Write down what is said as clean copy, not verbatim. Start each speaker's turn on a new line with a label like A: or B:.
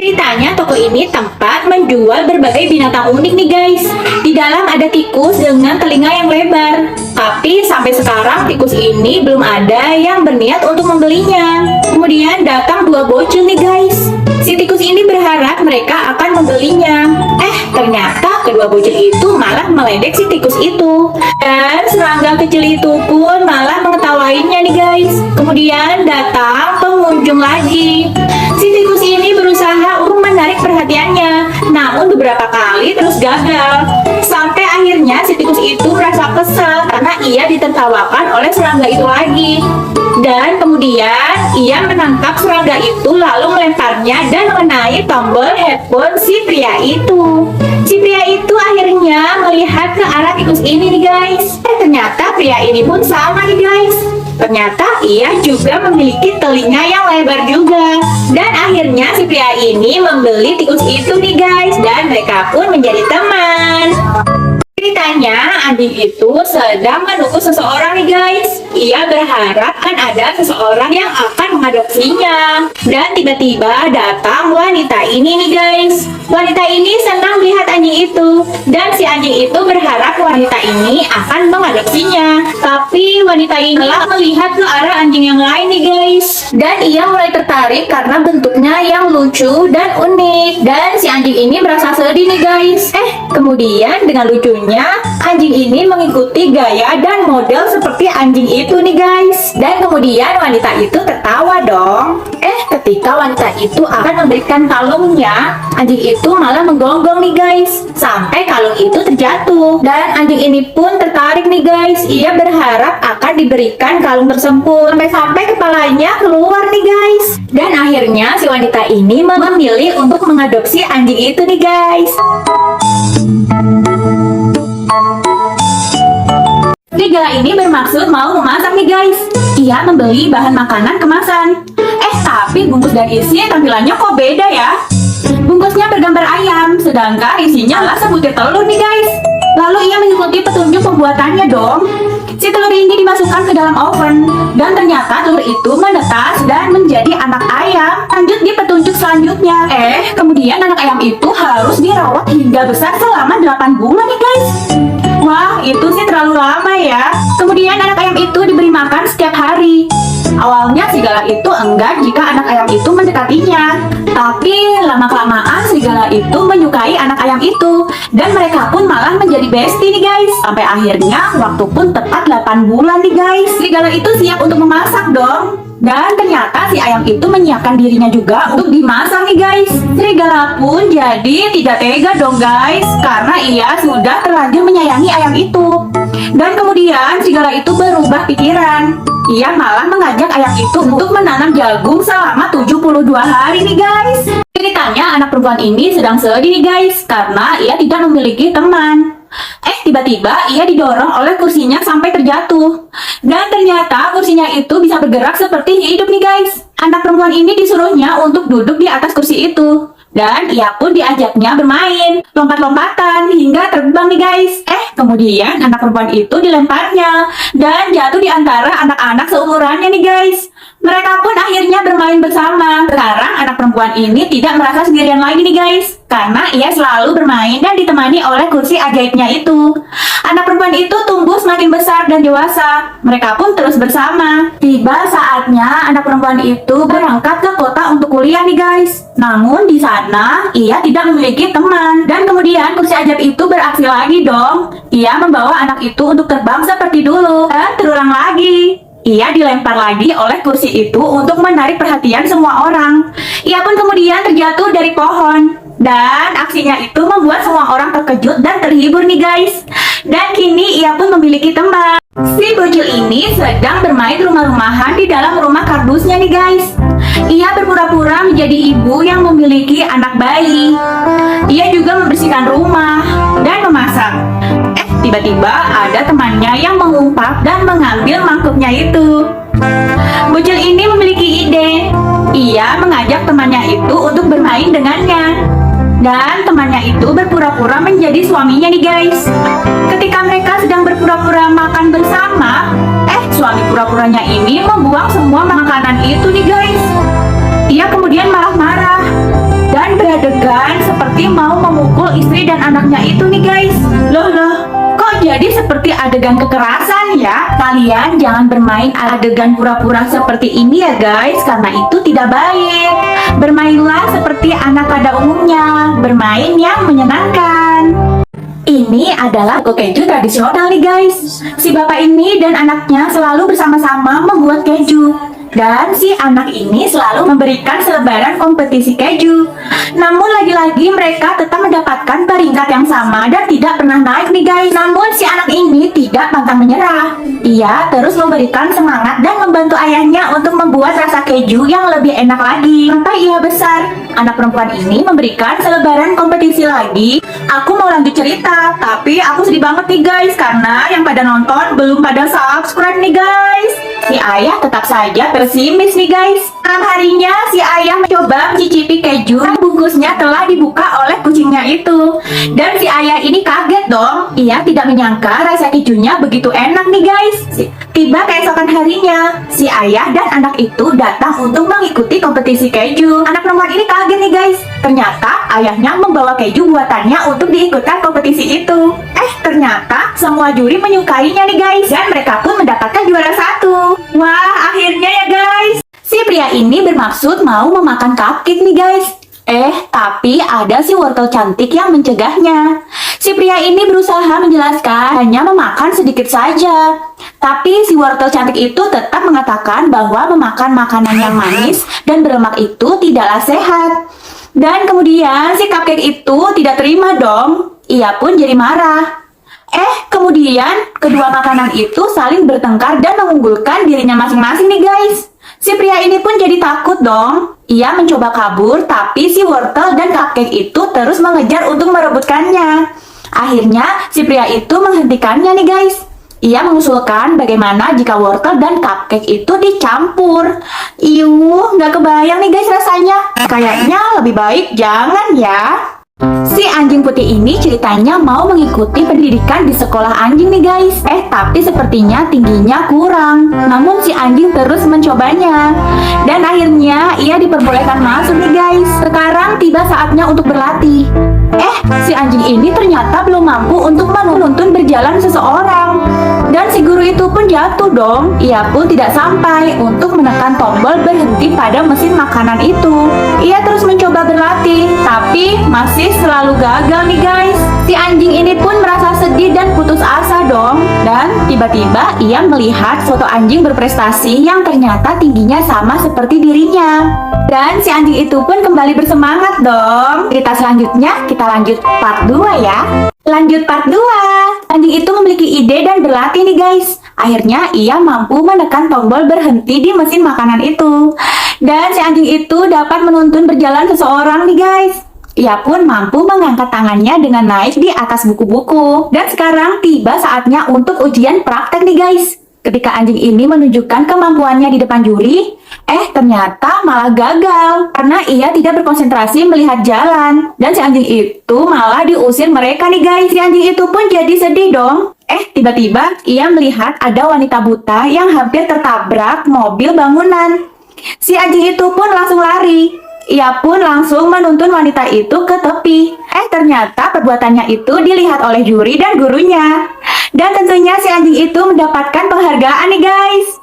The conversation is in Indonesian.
A: Ceritanya toko ini tempat menjual berbagai binatang unik nih guys. Di dalam ada tikus dengan telinga yang lebar. Tapi sampai sekarang tikus ini belum ada yang berniat untuk membelinya. Kemudian datang dua bocil nih guys. Si tikus ini berharap mereka akan membelinya. Ternyata kedua bocil itu malah meledek si tikus itu. Dan serangga kecil itu pun malah mengetawainnya nih guys. Kemudian datang pengunjung lagi. Si tikus ini berusaha untuk menarik perhatiannya, namun beberapa kali terus gagal. Sampai akhirnya si tikus itu merasa kesal karena ia ditertawakan oleh serangga itu lagi. Dan kemudian ia menangkap serangga itu lalu melemparnya dan mengenai tombol headphone si pria itu. Si pria itu akhirnya melihat ke arah tikus ini nih guys. Ternyata pria ini pun sama nih guys. Ternyata ia juga memiliki telinga yang lebar juga. Dan akhirnya si pria ini membeli tikus itu nih guys. Dan mereka pun menjadi teman. Ceritanya anjing itu sedang menunggu seseorang nih guys. Ia berharap kan ada seseorang yang akan mengadopsinya. Dan tiba-tiba datang wanita ini nih guys. Wanita ini senang melihat anjing itu. Dan si anjing itu berharap wanita ini akan mengadopsinya. Tapi wanita ini telah melihat ke arah anjing yang lain nih guys. Dan ia mulai tertarik karena bentuknya yang lucu dan unik. Dan si anjing ini merasa sedih nih guys. Kemudian dengan lucunya anjing ini mengikuti gaya dan model seperti anjing itu nih guys. Dan kemudian wanita itu tertawa dong. Ketika wanita itu akan memberikan kalungnya, anjing itu malah menggonggong nih guys. Sampai kalung itu terjatuh. Dan anjing ini pun tertarik nih guys. Ia berharap akan diberikan kalung tersebut. Sampai-sampai kepalanya keluar nih guys. Dan akhirnya si wanita ini memilih untuk mengadopsi anjing itu nih guys. Serigala ini bermaksud mau memasak nih guys. Ia membeli bahan makanan kemasan. Tapi bungkus dan isi tampilannya kok beda ya. Bungkusnya bergambar ayam, sedangkan isinya adalah sebutir telur nih guys. Lalu ia mengikuti petunjuk pembuatannya dong. Si telur ini dimasukkan ke dalam oven. Dan ternyata telur itu menetas dan menjadi anak ayam. Lanjut di petunjuk selanjutnya. Kemudian anak ayam itu harus dirawat hingga besar selama 8 bulan nih guys. Wah, itu sih terlalu lama ya. Kemudian anak ayam itu diberi makan setiap hari. Awalnya serigala itu enggan jika anak ayam itu mendekatinya. Tapi lama-kelamaan serigala itu menyukai anak ayam itu. Dan mereka pun malah menjadi bestie nih guys. Sampai akhirnya waktu pun tepat 8 bulan nih guys. Serigala itu siap untuk memasak dong. Dan ternyata si ayam itu menyiapkan dirinya juga untuk dimasak nih guys. Serigala pun jadi tidak tega dong guys, karena ia sudah terlanjur menyayangi ayam itu. Dan kemudian serigala itu berubah pikiran. Ia malah mengajak ayam itu untuk menanam jagung selama 72 hari nih guys. Ceritanya anak perempuan ini sedang sedih nih guys, karena ia tidak memiliki teman. Tiba-tiba ia didorong oleh kursinya sampai terjatuh. Dan ternyata kursinya itu bisa bergerak seperti hidup nih guys. Anak perempuan ini disuruhnya untuk duduk di atas kursi itu. Dan ia pun diajaknya bermain, lompat-lompatan, hingga terbang nih guys. Kemudian anak perempuan itu dilemparnya. Dan jatuh di antara anak-anak seumurannya nih guys. Mereka pun akhirnya bermain bersama. Sekarang anak perempuan ini tidak merasa sendirian lagi nih guys. Karena ia selalu bermain dan ditemani oleh kursi ajaibnya itu. Anak perempuan itu tumbuh semakin besar dan dewasa. Mereka pun terus bersama. Tiba saatnya anak perempuan itu berangkat ke kota untuk kuliah nih guys. Namun di sana ia tidak memiliki teman. Dan kemudian kursi ajaib itu beraksi lagi dong. Ia membawa anak itu untuk terbang seperti dulu. Dan terulang lagi. Ia dilempar lagi oleh kursi itu untuk menarik perhatian semua orang. Ia pun kemudian terjatuh dari pohon. Dan aksinya itu membuat semua orang terkejut dan terhibur nih guys. Dan kini ia pun memiliki teman. Si bocil ini sedang bermain rumah-rumahan di dalam rumah kardusnya nih guys. Ia berpura-pura menjadi ibu yang memiliki anak bayi. Ia juga membersihkan rumah dan memasak. Tiba-tiba ada temannya yang mengumpat dan mengambil mangkuknya itu. Bocil ini memiliki ide. Ia mengajak temannya itu untuk bermain dengannya. Dan temannya itu berpura-pura menjadi suaminya nih guys. Ketika mereka sedang berpura-pura makan bersama, suami pura-puranya ini membuang semua makanan itu nih guys. Ia kemudian marah-marah dan juri dan anaknya itu nih guys. Loh, kok jadi seperti adegan kekerasan ya? Kalian jangan bermain adegan pura-pura seperti ini ya guys, karena itu tidak baik. Bermainlah seperti anak pada umumnya, bermain yang menyenangkan. Ini adalah toko keju tradisional nih guys. Si bapak ini dan anaknya selalu bersama-sama membuat keju. Dan si anak ini selalu memberikan selebaran kompetisi keju. Namun lagi-lagi mereka tetap mendapatkan peringkat yang sama dan tidak pernah naik nih guys. Namun si anak ini tidak pantang menyerah. Ia terus memberikan semangat dan membantu ayahnya untuk membuat rasa keju yang lebih enak lagi. Sampai ia besar, anak perempuan ini memberikan selebaran kompetisi lagi. Aku mau lanjut cerita, tapi aku sedih banget nih guys, karena yang pada nonton belum pada subscribe nih guys. Si ayah tetap saja pesimis nih guys. Malam harinya si ayah mencoba mencicipi keju yang bungkusnya telah dibuka oleh kucingnya itu. Dan si ayah ini kaget dong. Ia tidak menyangka rasa kejunya begitu enak nih guys. Tiba keesokan harinya, si ayah dan anak itu datang untuk mengikuti kompetisi keju. Anak perempuan ini kaget nih guys. Ternyata ayahnya membawa keju buatannya untuk diikutkan kompetisi itu. Ternyata semua juri menyukainya nih guys. Dan mereka pun mendapatkan juara 1. Wah, akhirnya ya guys. Si pria ini bermaksud mau memakan cupcake nih guys. Tapi ada si wortel cantik yang mencegahnya. Si pria ini berusaha menjelaskan hanya memakan sedikit saja. Tapi si wortel cantik itu tetap mengatakan bahwa memakan makanan yang manis dan berlemak itu tidaklah sehat. Dan kemudian si cupcake itu tidak terima dong. Ia pun jadi marah. Kemudian kedua makanan itu saling bertengkar dan mengunggulkan dirinya masing-masing nih guys. Si pria ini pun jadi takut dong. Ia mencoba kabur, tapi si wortel dan cupcake itu terus mengejar untuk merebutkannya. Akhirnya si pria itu menghentikannya nih guys. Ia mengusulkan bagaimana jika wortel dan cupcake itu dicampur. Nggak kebayang nih guys rasanya. Kayaknya lebih baik jangan ya. Si anjing putih ini ceritanya mau mengikuti pendidikan di sekolah anjing nih guys. Tapi sepertinya tingginya kurang. Namun si anjing terus mencobanya. Dan akhirnya ia diperbolehkan masuk nih guys. Sekarang tiba saatnya untuk berlatih. Si anjing ini ternyata belum mampu untuk menuntun berjalan seseorang. Dan si guru itu pun jatuh dong. Ia pun tidak sampai untuk menekan tombol berhenti pada mesin makanan itu. Ia terus mencoba berlatih, tapi masih selalu gagal nih guys. Si anjing ini pun merasa sedih dan putus asa dong. Dan tiba-tiba ia melihat foto anjing berprestasi yang ternyata tingginya sama seperti dirinya. Dan si anjing itu pun kembali bersemangat dong. Cerita selanjutnya kita lanjut part 2 ya. Lanjut part 2. Anjing itu memiliki ide dan berlatih nih guys. Akhirnya ia mampu menekan tombol berhenti di mesin makanan itu. Dan si anjing itu dapat menuntun berjalan seseorang nih guys. Ia pun mampu mengangkat tangannya dengan naik di atas buku-buku. Dan sekarang tiba saatnya untuk ujian praktek nih guys. Ketika anjing ini menunjukkan kemampuannya di depan juri, ternyata malah gagal karena ia tidak berkonsentrasi melihat jalan. Dan si anjing itu malah diusir mereka nih guys. Si anjing itu pun jadi sedih dong. Tiba-tiba ia melihat ada wanita buta yang hampir tertabrak mobil bangunan. Si anjing itu pun langsung lari. Ia pun langsung menuntun wanita itu ke tepi. Ternyata perbuatannya itu dilihat oleh juri dan gurunya. Dan tentunya si anjing itu mendapatkan penghargaan nih guys.